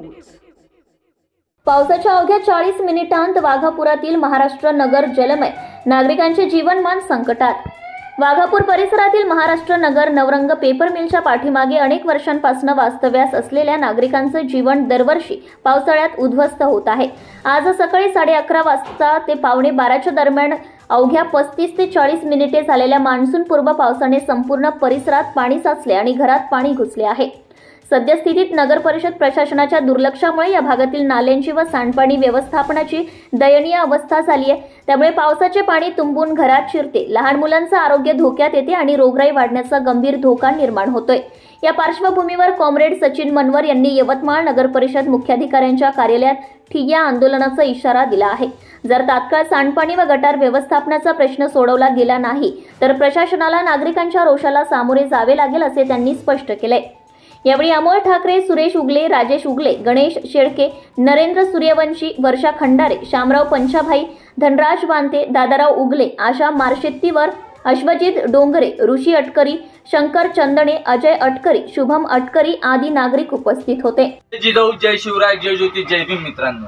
News. पावसाच्या अवघ्या 40 मिनिटांत वाघापुरातील महाराष्ट्र नगर जलमय, नागरिकांचे जीवनमान संकटात। वाघापूर परिसरातील महाराष्ट्र नगर नवरंग पेपर मिलच्या पाठीमागे अनेक वर्षांपासून वास्तव्यास असलेल्या नागरिकांचे जीवन दरवर्षी पावसाळ्यात उद्ध्वस्त होत आहे। आज सकाळी 11:30 वाजता ते पावणे 12च्या दरम्यान अवघ्या 35 ते 40 मिनिटे झालेल्या मान्सूनपूर्व पावसाने संपूर्ण परिसरात पाणी साचले आणि घरात पाणी घुसले आहे। सद्यस्थितीत नगर परिषद प्रशासनाच्या दुर्लक्षामुळे या भागातील नाल्यांची व सांडपाणी व्यवस्थापनाची दयनीय अवस्था झाली आहे। त्यामुळे पावसाचे पाणी तुंबून घरात शिरते, लहान मुलांचे आरोग्य धोक्यात येते आणि रोगराई वाढण्याचा गंभीर धोका निर्माण होतोय। या पार्श्वभूमीवर कॉम्रेड सचिन मनवर यांनी यवतमाळ नगर परिषद मुख्याधिकाऱ्यांच्या कार्यालयात ठिय्या आंदोलनाचा इशारा दिला आहे। जर तात्काळ सांडपाणी व गटार व्यवस्थापनाचा प्रश्न सोडवला गेला नाही तर प्रशासनाला नागरिकांच्या रोषाला सामोरे जावे लागेल असे त्यांनी स्पष्ट केले। यावेळी अमोल ठाकरे, सुरेश उगले, राजेश उगले, गणेश शेळके, नरेंद्र सूर्यवंशी, वर्षा खंडारे, शामराव पंचाभाई, धनराज वांते, दादाराव उगले, आशा मारशेत्तीवर, अश्वजित डोंगरे, ऋषी अटकरी, शंकर चंदणे, अजय अटकरी, शुभम अटकरी आदी नागरिक उपस्थित होते। जय शिवराय, जय ज्योती, जय भीम। मित्रांनो,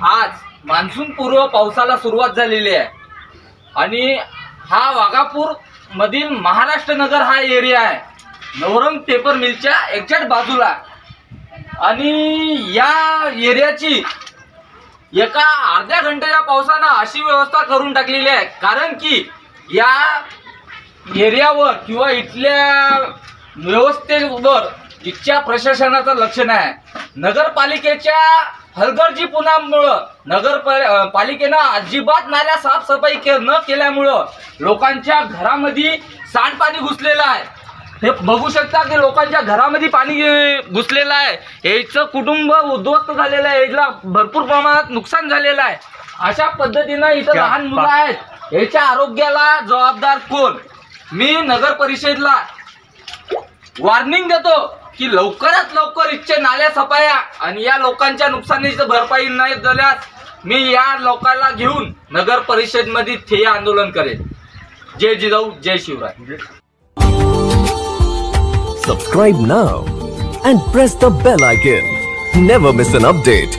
आज मान्सून पूर्व पावसाला सुरुवात झालेली आहे आणि हा वाघापूर मधील महाराष्ट्र नगर हा एरिया आहे, नवरंग पेपर मिलच्या एक्झॅक्ट बाजूला। आणि या एरियाची एका अर्ध्या घंट्याच्या पावसानं अशी व्यवस्था करून टाकलेली आहे, कारण की या एरियावर किंवा इथल्या व्यवस्थेवर इथच्या प्रशासनाचं लक्ष नाही। नगरपालिकेच्या हलगर्जीपणामुळं नगरपालिकेनं अजिबात नाल्या साफसफाई न केल्यामुळं लोकांच्या घरामध्ये सांडपाणी घुसलेलं आहे। हे बघू शकता की लोकांच्या घरामध्ये पाणी घुसलेलं आहे, याचं कुटुंब उद्ध्वस्त झालेलं आहे, याला भरपूर प्रमाणात नुकसान झालेलं आहे। अशा पद्धतीनं इथं लहान मुलं आहेत, याच्या आरोग्याला जबाबदार कोण? मी नगर परिषदेला वॉर्निंग देतो की लवकरात लवकर इथचे नाल्या सफाया आणि या लोकांच्या नुकसानीची भरपाई नाही झाल्यास मी या लोकांना घेऊन नगर परिषदेमध्ये ठिय्या आंदोलन करेन। जय जिजाऊ, जय Shivray. Subscribe now and press the bell icon. Never miss an update.